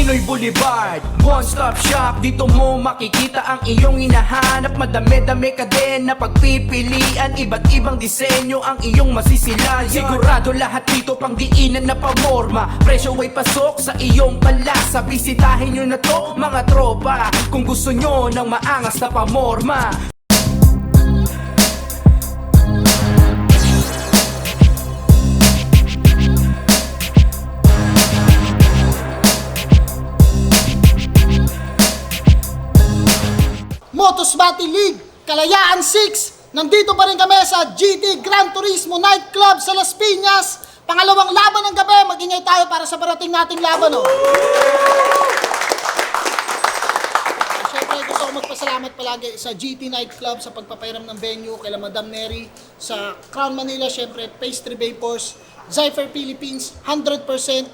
Pinoy Boulevard, one-stop shop. Dito mo makikita ang iyong hinahanap. Madami-dami ka din na pagpipilian. Iba't ibang disenyo ang iyong masisilayan. Sigurado lahat dito pang diinan na pamorma. Presyo ay pasok sa iyong panlasa. Bisitahin nyo na to mga tropa, kung gusto nyo ng maangas na pamorma. Motosbati League, Kalayaan 6. Nandito pa rin kami sa GT Gran Turismo Nightclub sa Las Piñas. Pangalawang laban ng gabi, mag-ingay tayo para sa parating nating laban. Siyempre, gusto ko magpasalamat palagi sa GT Nightclub sa pagpapairam ng venue, kay Madam Neri, sa Crown Manila, siyempre, Pastry Vapors, Zypher Philippines, 100%,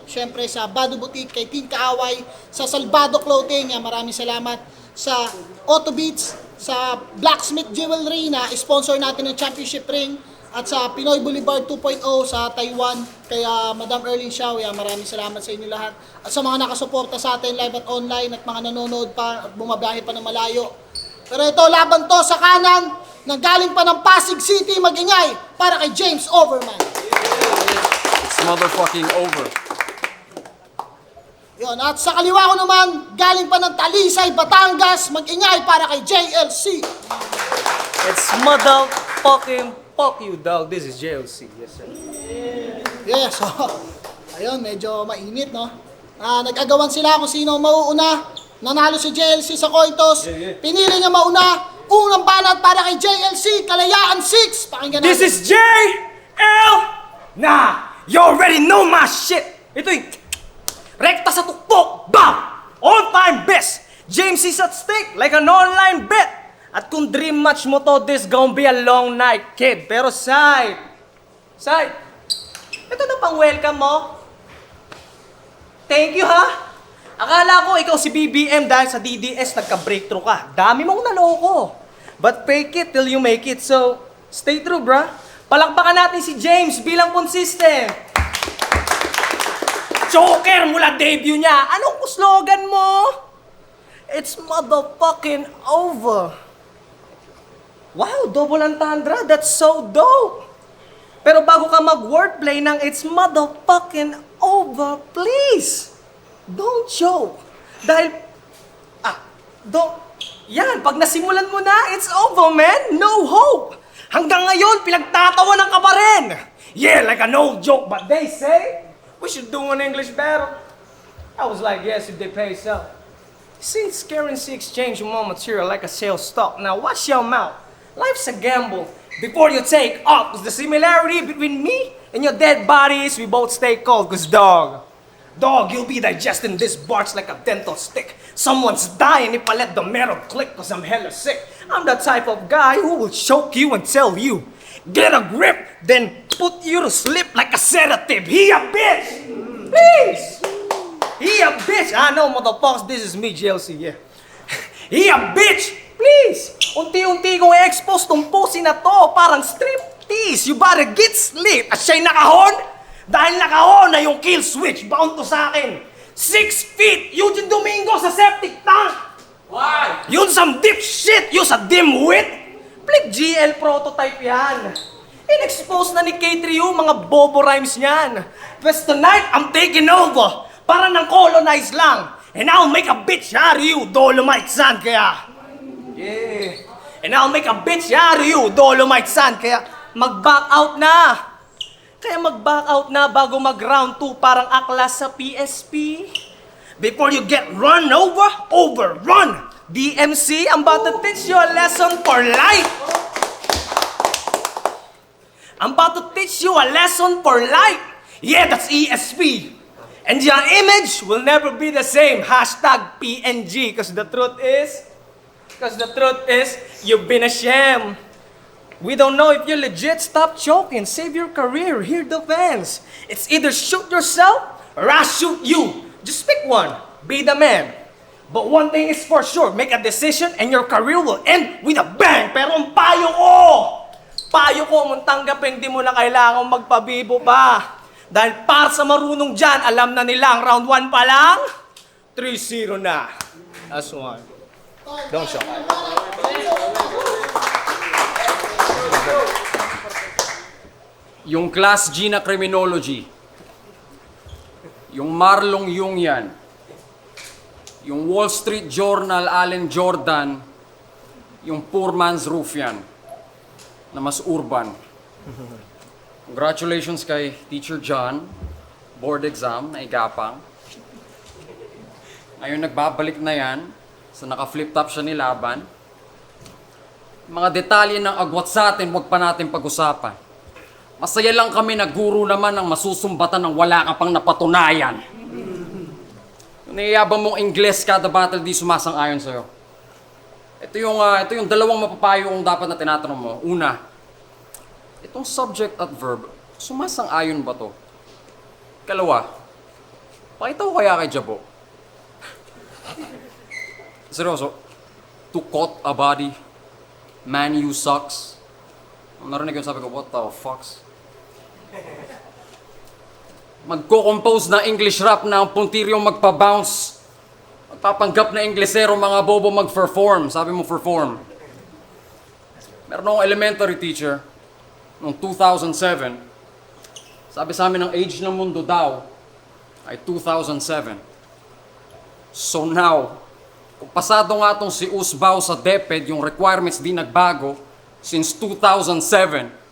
siyempre sa Bado Boutique, kay Team Kaaway, sa Salvado Clothing, maraming salamat, sa Auto Beats, sa Blacksmith Jewelry na sponsor natin ng championship ring, at sa Pinoy Boulevard 2.0 sa Taiwan, kaya Madam Erlyn Xiao, maraming salamat sa inyo lahat. At sa mga nakasuporta sa atin live at online at mga nanonood pa at bumabiyahe pa ng malayo. Pero ito, laban to sa kanan, nanggaling pa ng Pasig City, mag-ingay para kay James Overman. It's motherfucking over. Yun, at sa kaliwa ko naman, galing pa ng Talisay, Batangas, mag-ingay para kay JLC. It's motherfucking fuck you, dog. This is JLC. Yes, sir. Yes, so, ayun, medyo mainit, no? Nag-agawan sila kung sino mauuna. Nanalo si JLC sa coin toss. Pinili niya mauna. Unang banat para kay JLC, Kalayaan 6. Pakinggan natin. This is JL! Nah, you already know my shit. Ito'y rekta sa tuktok. Bam! All-time best. James is at stake like an online bet. At kung dream match mo to, this gonna be a long night, kid. Pero Sai, ito na pang welcome mo. Thank you, ha? Akala ko ikaw si BBM dahil sa DDS nagka-breakthrough ka. Dami mong naloko. But fake it till you make it, so stay true, bruh. Palakpakan natin si James bilang consistent. Joker mula debut niya. Anong slogan mo? It's motherfucking over. Wow, double entendre. That's so dope. Pero bago ka mag-wordplay ng it's motherfucking over, please, don't joke. Dahil, yan, pag nasimulan mo na, it's over, man. No hope. Hanggang ngayon, pinagtatawanan ka pa rin. Yeah, like an old joke, but they say, we should do an English battle. I was like, yes, if they pay so. Since currency exchange more material like a sales stock, now watch your mouth. Life's a gamble. Before you take off, cause the similarity between me and your dead bodies, we both stay cold, cause dog, you'll be digesting this barks like a dental stick. Someone's dying if I let the metal click, cause I'm hella sick. I'm the type of guy who will choke you and tell you, get a grip, then put you to sleep like a sedative. He a bitch! Please! He a bitch! I know, motherfuckers, this is me, JLC, yeah. He a bitch! Please! Unti-unti kong i-expose tong pussy na to, parang striptease. You better get sleep. At siya'y nakahon? Dahil nakahon na yung kill switch, bound to sa akin. 6 feet, Eugene Domingo sa septic tank. Why? Yun some dipshit, yun sa dimwit. Flip GL prototype yan. In-expose na ni K3U mga bobo rhymes niyan. But tonight, I'm taking over. Para nang colonize lang. And I'll make a bitch out of you, Dolomite San, kaya... Yeah. And I'll make a bitch out of you, Dolomite San, kaya mag-back out na. Kaya mag-back out na bago mag-round 2 parang aklas sa PSP. Before you get run over, overrun. DMC, I'm about to teach you a lesson for life. I'm about to teach you a lesson for life. Yeah, that's ESP. And your image will never be the same. Hashtag PNG. Because the truth is, you've been a sham. We don't know if you're legit. Stop choking. Save your career. Hear the fans. It's either shoot yourself or I shoot you. Just pick one. Be the man. But one thing is for sure. Make a decision and your career will end with a bang. Pero ang payo ko mong tanggapin, di mo na kailangan magpabibo pa. Dahil para sa marunong dyan, alam na nila ang round 1 pa lang. 3-0 na. That's one. Don't show. Yung Class G na Criminology, yung Marlong Jungian, yung Wall Street Journal Allen Jordan, yung Poor Man's Ruffian, na mas urban. Congratulations kay Teacher John, board exam na igapang. Ngayon nagbabalik na yan, sa naka-flip top siya nilaban. Mga detalye ng agwat sa atin, huwag pa natin pag-usapan. Masaya lang kami na guro naman ang masusumbatan ng wala ka pang napatunayan. Yung niyayabang mong Ingles kada battle di sumasang-ayon sa'yo. Ito yung dalawang mapapayo kung dapat na tinatanong mo. Una, itong subject at verb, sumasang-ayon ba to? Kalawa, pakita ko kaya kay Jabo. Seryoso, to cut a body, man you sucks. Narinig ko sabi ko, what the fucks? Magko-compose na English rap na ang puntiryong magpa-bounce. Magpapanggap na Inglesero, mga bobo mag-perform. Sabi mo, perform. Meron akong elementary teacher, noong 2007. Sabi sa amin, ang age ng mundo daw ay 2007. So now, kung pasado nga itong si Usbaw sa DepEd, yung requirements di nagbago since 2007.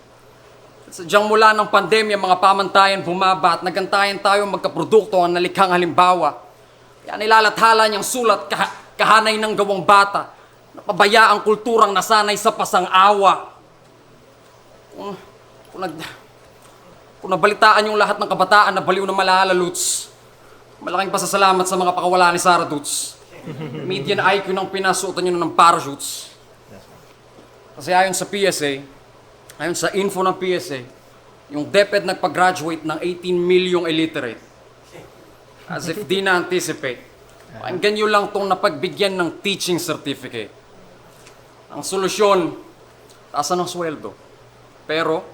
Sadyang mula ng pandemya, mga pamantayan bumaba at nagantayan tayo magkaprodukto ang nalikhang halimbawa. Kaya nilalathala niyang sulat kahanay ng gawang bata, napabaya ang kulturang nasanay sa pasang-awa. Kung nabalitaan yung lahat ng kabataan na baliw na malalaluts, malaking pasasalamat sa mga pakawala ni Sarah Dutz. Median IQ ng pinasuotan nyo ng parachutes. Kasi ayon sa PSA, ayon sa info ng PSA, yung DepEd nagpag-graduate ng 18 milyong illiterate. As if di na-anticipate. Pakinggan nyo lang tong napagbigyan ng teaching certificate. Ang solusyon, taasan ng sweldo. Pero,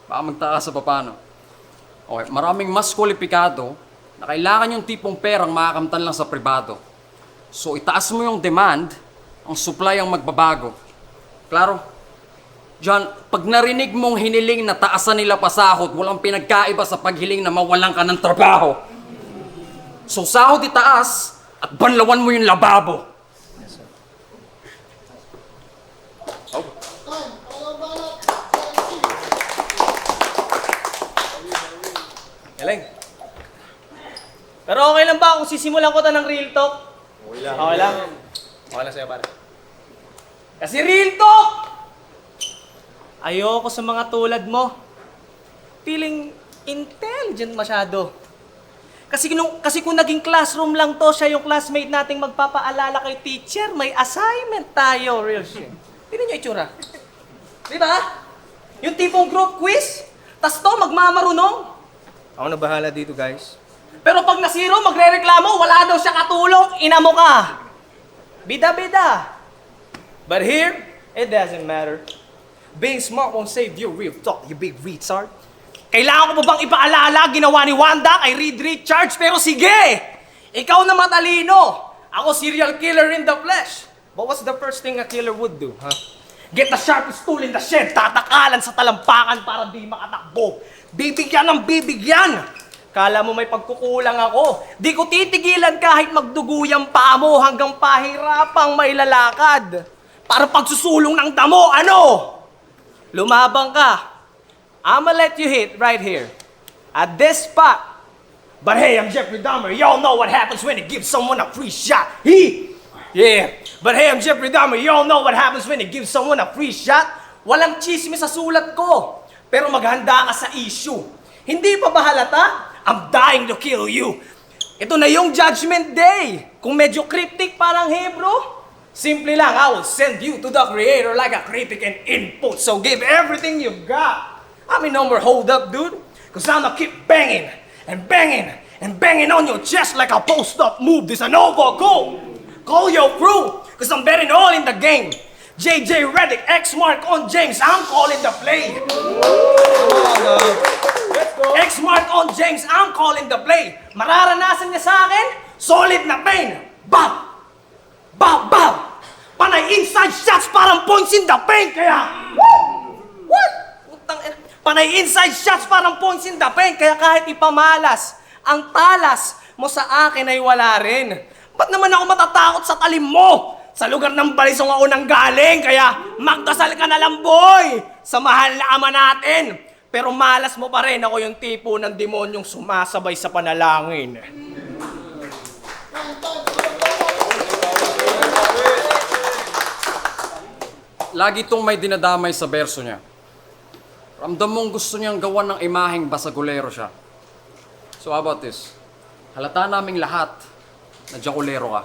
baka magtaas sa paano. Okay, maraming mas kwalipikado na kailangan yung tipong perang makakamtan lang sa pribado. So, itaas mo yung demand, ang supply ang magbabago. Klaro? John, pag narinig mong hiniling na taasan nila pasahod, walang pinagkaiba sa paghiling na mawalan ka ng trabaho. So, sahod itaas at banlawan mo yung lababo. Galing. Pero okay lang ba kung sisimulan ko ng real talk? Okay lang. Okay lang? Okay lang sa'yo, pare. Kasi real talk! Ayoko sa mga tulad mo. Feeling intelligent masyado. Kasi kung naging classroom lang to, siya yung classmate nating magpapaalala kay teacher, may assignment tayo. Real shit. Tignan nyo itsura. Diba? Yung tipong group quiz, tas to magmamarunong. Ako na bahala dito, guys. Pero pag nasiro, magre-reklamo, wala daw siya katulong, ina mo ka. Bida-bida. But here, it doesn't matter. Being smart won't save you real talk, you big retard. Kailangan ko pa bang ipaalala ginawa ni Wanda kay Reed Richards? Pero sige! Ikaw na matalino. Ako serial killer in the flesh. But what's the first thing a killer would do, huh? Get the sharpest tool in the shed, tatakalan sa talampakan para di makatakbo. Bibigyan ng bibigyan! Kala mo may pagkukulang ako. Di ko titigilan kahit magduguyang paa mo hanggang pahirapang mailalakad. Para pagsusulong ng damo, ano? Lumabang ka. I'ma let you hit right here. At this spot. But hey, I'm Jeffrey Dahmer. Y'all know what happens when you give someone a free shot. Yeah. But hey, I'm Jeffrey Dahmer. Y'all know what happens when you give someone a free shot. Walang chismis sa sulat ko. Pero maghanda ka sa issue. Hindi pa ba halata? I'm dying to kill you. Ito na yung judgment day. Kung medyo cryptic parang Hebrew, simple lang, I will send you to the creator like a critic and input. So give everything you've got. I mean, no more hold up, dude. Cause I'm gonna keep banging and banging and banging on your chest like a post-up move. This an over goal. Call your crew, cause I'm betting all in the game. JJ Redick, X mark on James, I'm calling the play. X mark on James, I'm calling the play. Mararanasan niya sa akin, Solid na pain! Bam! Bam! Bam! Panay inside shots parang points in the paint kaya... Woo! What? Putang ina. Panay inside shots parang points in the paint kaya kahit ipamalas, ang talas mo sa akin ay wala rin. Ba't naman ako matatakot sa talim mo? Sa lugar ng balisong ako nang galing, kaya magdasal ka na lang, boy! Sa mahal na ama natin. Pero malas mo pa rin, ako yung tipo ng demonyong sumasabay sa panalangin. Lagi itong may dinadamay sa berso niya. Ramdam mong gusto niyang gawan ng imaheng basagulero siya. So how about this? Halata naming lahat na jakulero ka.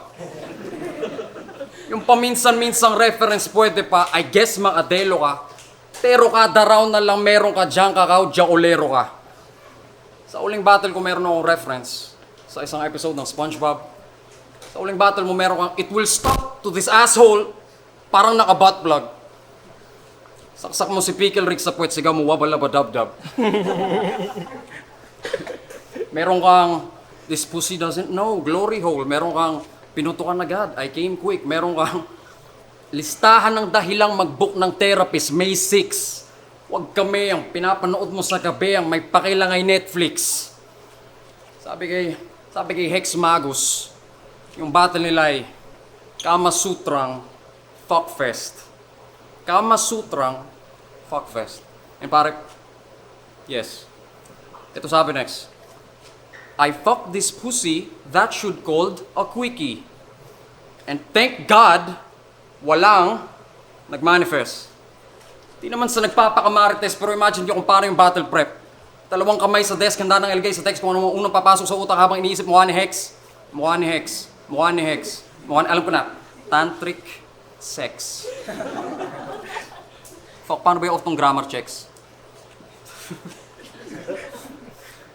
Yung paminsan-minsang reference pwede pa, I guess makadelo ka. Pero kada round na lang meron ka dyan kakaw, jakulero ka. Sa uling battle ko meron akong reference sa isang episode ng SpongeBob. Sa uling battle mo meron kang, it will stop to this asshole, parang naka-butt plug. Saksak mo si Pickle Rick sa puwet, sigaw mo wabalabadabdab. Meron kang, this pussy doesn't know, glory hole. Meron kang, pinutukan agad, I came quick. Meron kang, listahan ng dahilang mag-book ng therapist, May 6. Huwag kami ang pinapanood mo sa gabi, ang may pakilangay Netflix. Sabi kay Hex Magus, yung battle nila ay Kama Sutrang Fuckfest. Kama Sutrang Fuckfest. And pare, yes. Ito sabi next. I fucked this pussy that should called a quickie. And thank God, walang nagmanifest. Di naman sa nagpapakamarites, pero imagine nyo kung paano yung battle prep. Dalawang kamay sa desk, handa nang ilagay sa text kung ano unang papasok sa utak habang iniisip mukha ni Hex. Mukha ni Hex. Mukha ni Hex. Alam ko na, tantric sex. Fuck, paano ba yung off tong grammar checks?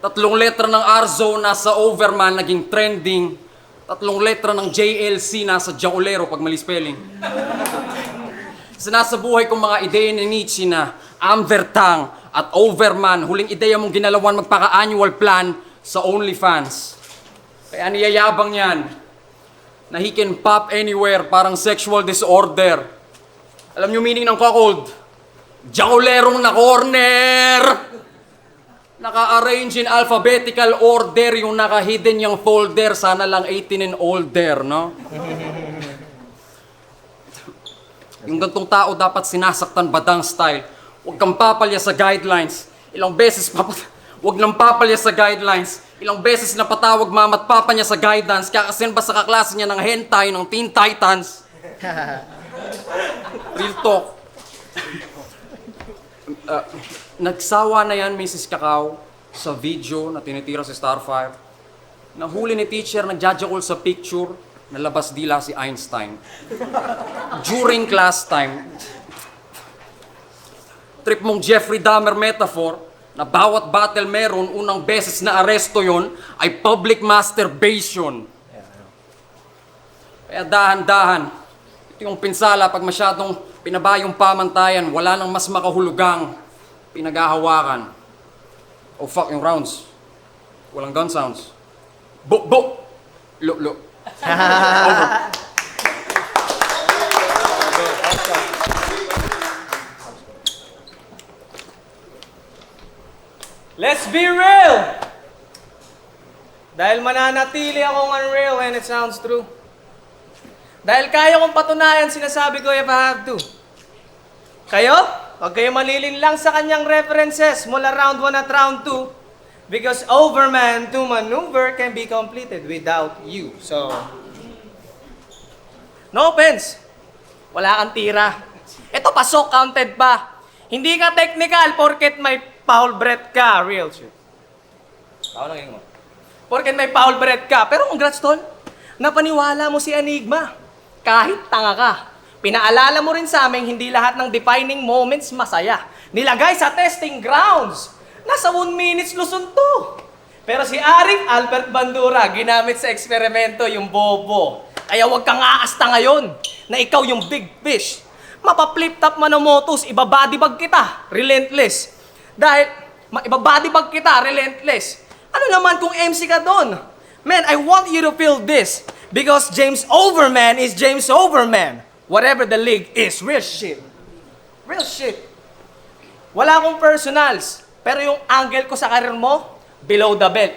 3 letra ng Arzo nasa Overman, naging trending. 3 letra ng JLC nasa Jaculero pag mali spelling. Sinasabuhay kong mga ideya ni Nietzsche na Amvertang at Overman, huling ideya mong ginalawan magpaka-annual plan sa OnlyFans. Kaya niyayabang yan na he can pop anywhere, parang sexual disorder. Alam niyo meaning ng cuckold? Jaculerong na corner! Naka-arrange in alphabetical order yung naka-hidden yung folder. Sana lang 18 and older, no? Yung gantong tao dapat sinasaktan badang style. Huwag kang papalya sa guidelines. Huwag nang papalya sa guidelines. Ilang beses na patawag mama at papa niya sa guidance. Kakasin ba sa kaklase niya ng hentai ng Teen Titans? Real talk. Nagsawa na yan, Mrs. Kakao, sa video na tinitira si Star 5. Nahuli ni teacher, nagjajakol sa picture, nalabas dila si Einstein. During class time, trip mong Jeffrey Dahmer metaphor, na bawat battle meron, unang beses na aresto yon ay public masturbation. Kaya dahan-dahan, ito yung pinsala pag masyadong pinabayong pamantayan, wala nang mas makahulugang pinaghahawakan. Oh fuck, yung rounds. Walang gun sounds. Buk! Lo. Over. Let's be real! Dahil mananatili akong unreal and it sounds true. Dahil kaya kong patunayan, sinasabi ko if I have to. Kayo, huwag kayo malilin lang sa kanyang references mula round 1 at round 2 because Overman to maneuver can be completed without you. So, no offense. Wala kang tira. Ito pasok, counted pa. Hindi ka technical porket may foul breath ka. Real shit. Tao lang mo. Porket may foul breath ka. Pero congrats, tol. Napaniwala mo si Enigma. Kahit tanga ka. Pinaalala mo rin sa amin hindi lahat ng defining moments masaya. Nilagay sa testing grounds. Nasa 1 minutes Luzon to. Pero si Arik Albert Bandura, ginamit sa eksperimento yung bobo. Kaya huwag kang aasta ngayon na ikaw yung big fish. Mapa-flip top manomotos, ibabadibag kita, relentless. Dahil ibabadibag kita, relentless. Ano naman kung MC ka doon? Man, I want you to feel this. Because James Overman is James Overman. Whatever the league is, real shit. Real shit. Wala akong personals. Pero yung angle ko sa karir mo, below the belt.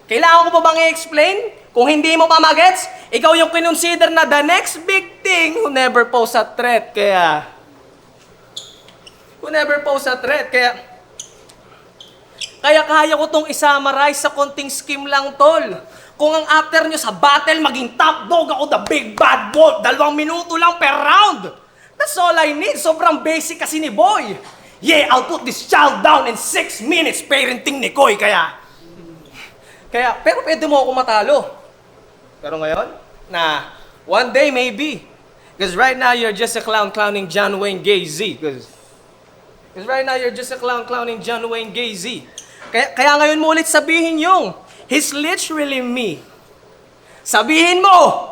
Kailangan ko pa bang i-explain? Kung hindi mo pa magets, ikaw yung kinonsider na the next big thing who never pose a threat. Kaya kaya ko tong isummarize sa konting scheme lang, tol. Kung ang after nyo sa battle, maging top dog ako, the big bad wolf, 2 minuto lang per round. That's all I need. Sobrang basic kasi ni Boy. Yeah, I'll put this child down in 6 minutes parenting ni Koy. Pero pwede mo ako matalo. Pero ngayon, one day maybe. Because right now, you're just a clown clowning John Wayne Gacy. Because right now, you're just a clown clowning John Wayne Gacy. Kaya ngayon mo ulit sabihin yung, he's literally me. Sabihin mo,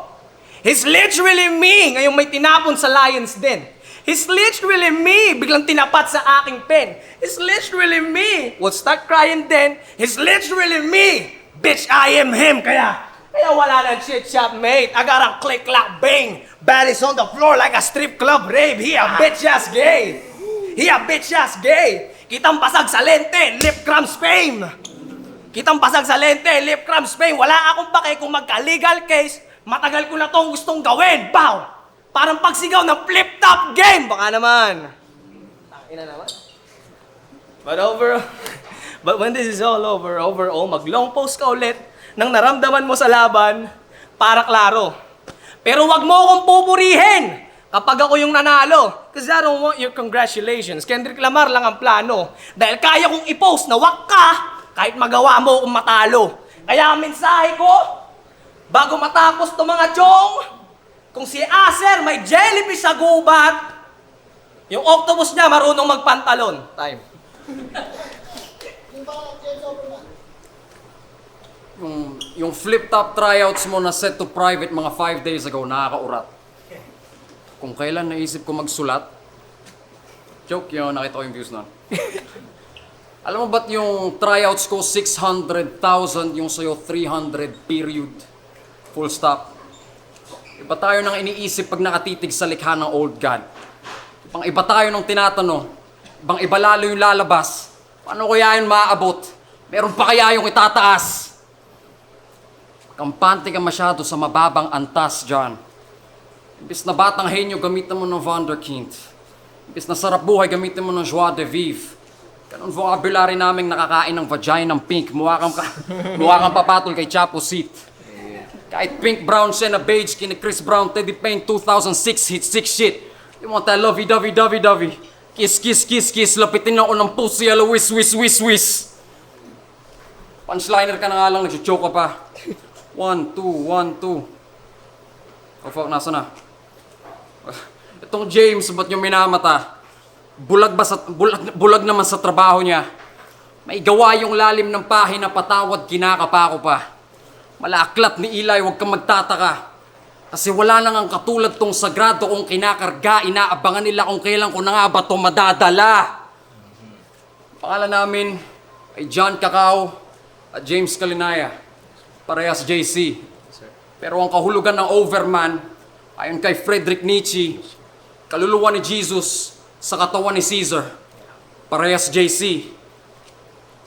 he's literally me. Ngayong may tinapon sa Lions Den. He's literally me. Biglang tinapat sa aking pen. He's literally me. We'll start crying then. He's literally me. Bitch, I am him. Kaya wala nang shit shop, mate. I got a click, clap, bang. Bodies on the floor like a strip club rave. He a bitch ass gay. Kitang basag sa lente, lip cramps fame. Wala akong pake kung magka-legal case. Matagal ko na tong gustong gawin. Bow! Parang pagsigaw ng flip-top game. Baka naman. Ina naman. But when this is all over, mag-long post ka ulit nang naramdaman mo sa laban para klaro. Pero wag mo akong pupurihin kapag ako yung nanalo. Because I don't want your congratulations. Kendrick Lamar lang ang plano. Dahil kaya kong i-post na wak ka kahit magawa mo kung matalo. Kaya ang mensahe ko, bago matapos to mga chong, kung si Acer may jellyfish sa gubat, yung octopus niya marunong magpantalon. Time. Yung flip-top tryouts mo na set to private mga 5 days ago, nakakaurat. Kung kailan naisip ko magsulat, joke yun, nakita ko yung views na. Alam mo ba't yung tryouts ko 600,000, yung sa'yo 300, period. Full stop. Iba tayo nang iniisip pag nakatitig sa likha ng old God. Ibang iba tayo nang tinatanong. Ibang iba lalo yung lalabas. Paano kaya yun maaabot? Meron pa kaya yung itataas? Kampante ka masyado sa mababang antas, John. Imbis na batang henyo, gamitan mo ng wunderkind. Imbis na sarap buhay, gamitin mo ng joie de vivre. Ganun vocabulary naming nakakain ng vagina ng pink. Mukha kang papatol kay Chapo Seat. Kahit pink, brown, siya na beige, kina Chris Brown, Teddy Payne, 2006 hit, 6 shit. You want that lovey-dovey-dovey-dovey. Kiss, kiss, kiss, kiss, lapitin ako ng pussy, alo, whiz, whiz, whiz, whiz. Punchliner ka na nga lang, nag-choke ka pa. 1, 2, 1, 2. Oh, fuck, nasa na? Itong James, ba't yung minamata? Bulag naman sa trabaho niya. May gawa yung lalim ng pahina, patawad, kinakapa ko pa. Malaaklat ni Eli, huwag kang magtataka. Kasi wala nang ang katulad tong sagrado kong kinakarga, inaabangan nila kung kailan ko na nga ba ito madadala. Pangalan namin ay John Cacao at James Kalinaya. Parehas JC. Pero ang kahulugan ng Overman, ayon kay Friedrich Nietzsche, kaluluwa ni Jesus sa katawan ni Caesar. Parehas JC.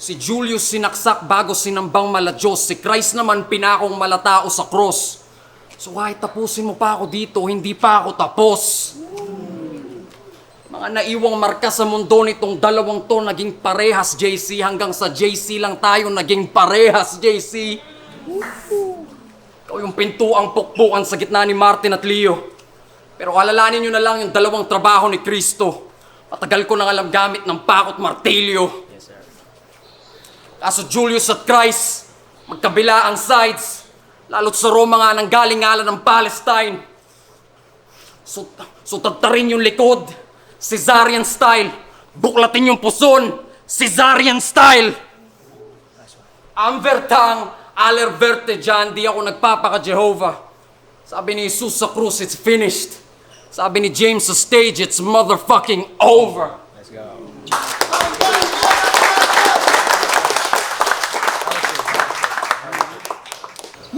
Si Julius sinaksak bago sinambang mala-Diyos. Si Christ naman pinakong malatao sa cross. So kahit tapusin mo pa ako dito, hindi pa ako tapos. Mga naiwang marka sa mundo nitong dalawang to naging parehas JC. Hanggang sa JC lang tayo naging parehas JC. Ikaw yung pintuang pukpukan sa gitna ni Martin at Leo. Pero alalanin nyo na lang yung dalawang trabaho ni Kristo. Matagal ko nang alam gamit ng pakot martilyo. Kaso Julius at Christ, magkabila ang sides. Lalo't sa Roma nga nanggaling ngalan ng Palestine. So tagtarin yung likod, Caesarian style. Buklatin yung puson, Caesarian style. Amvertang, aller verte dyan, di ako nagpapaka-Jehovah. Sabi ni Jesus sa krus, it's finished. Sabi ni James sa stage, it's motherfucking over. Let's go.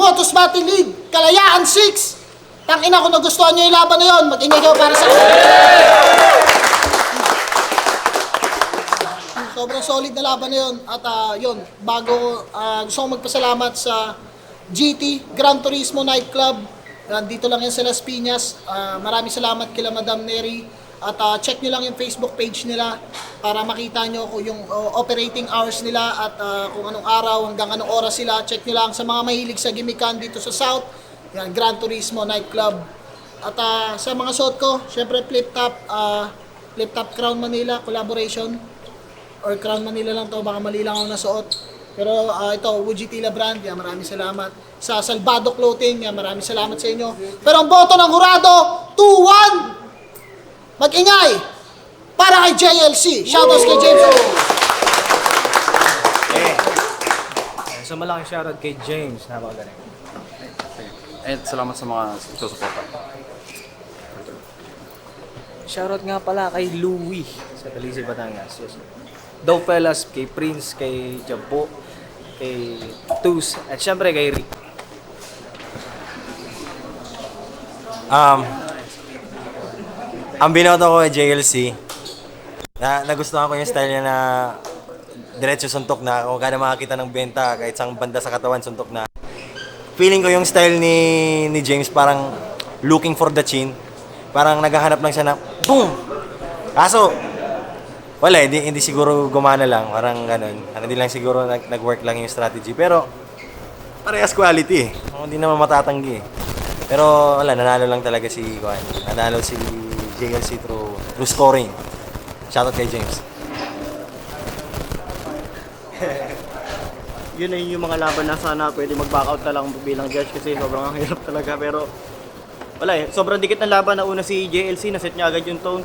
Motos Battle League, Kalayaan 6. Tangina, kung nagustuhan nyo yung laban na yun, mag-ingay kayo para sa sobrang solid na laban na yun. At yun, bago gusto kong magpasalamat sa GT, Gran Turismo Nightclub. Dito lang yan sa Las Piñas. Maraming salamat kila Madam Neri. At check nyo lang yung Facebook page nila para makita nyo kung yung operating hours nila at kung anong araw, hanggang anong oras sila. Check nyo lang sa mga mahilig sa gimikan dito sa South. Yan, Gran Turismo Nightclub. At sa mga suot ko, syempre Flip Top Crown Manila collaboration. Or Crown Manila lang to, baka mali lang ako nasuot. Pero ito, Wuji Tila brand, yan, maraming salamat. Sa Salvado Clothing, yan, maraming salamat sa inyo. Pero ang boto ng hurado, 2-1! Mag-ingay para kay JLC. Shoutouts kay James O. So malaking shoutout kay James, napakagaling. And salamat sa mga susuporta. Shoutout nga pala kay Louie sa Talisay, Batangas. Yes. Dope Fellas, kay Prince, kay Jampo, kay Tus, at syempre kay Rick. Ang binoto ko kay JLC, nagustuhan ko yung style niya na diretso suntok na, kung kada makakita ng benta, kahit isang banda sa katawan, suntok na. Feeling ko yung style ni James parang looking for the chin. Parang naghahanap lang siya na boom! Kaso, wala, hindi siguro gumana lang, parang ganun. Hindi lang siguro nag-work lang yung strategy. Pero, parehas quality eh. Hindi naman matatanggi eh. Pero wala, nanalo lang talaga si Juan. Nanalo si JLC through scoring. Shoutout kay James. Yun na yung mga laban na sana pwede mag-backout na lang bilang judge kasi sobrang ang hirap talaga. Pero wala eh, sobrang dikit na laban na una si JLC, naset niya agad yung tone.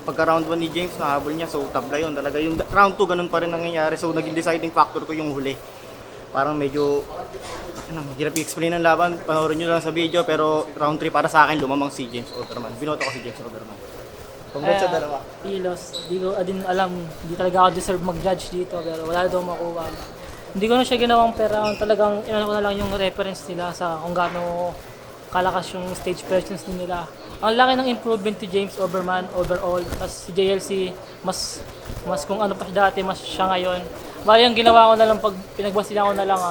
Pagka round 1 ni James, nahabol niya, so tabla yun talaga. Yung round 2, ganun pa rin nangyayari. So naging deciding factor ko yung huli. Parang medyo hirap i-explain ang laban, panoorin nyo lang sa video, pero round 3 para sa akin, lumamang si James Overman. Binoto ko si James Overman. Congrats sa dalawa. Ilos, di ko din alam, hindi talaga ako deserve mag-judge dito, pero wala daw makuha. Hindi ko na siya ginawang pera, talagang inano ko na lang yung reference nila sa kung gaano kalakas yung stage presence nila. Ang laki ng improvement ni James Overman overall, tapos si JLC, mas kung ano pa siya dati, mas siya ngayon. Bali ang ginawa ko na lang, pag pinagbasilan ko na lang,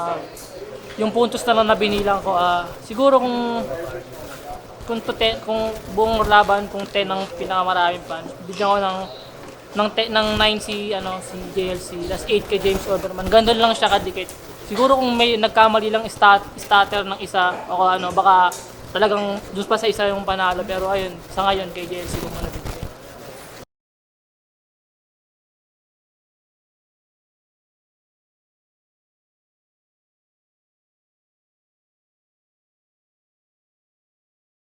yung puntos na lang na binilang ko, siguro kung buong laban, kung 10 ang pinakamaraming fan, bigyan ko ng 9 si JLC, tas 8 kay James Overman. Gandun lang siya kadikit. Siguro kung may nagkamali lang starter ng isa o baka talagang doon pa sa isa yung panalo, pero ayun, sa ngayon kay JLC ko muna.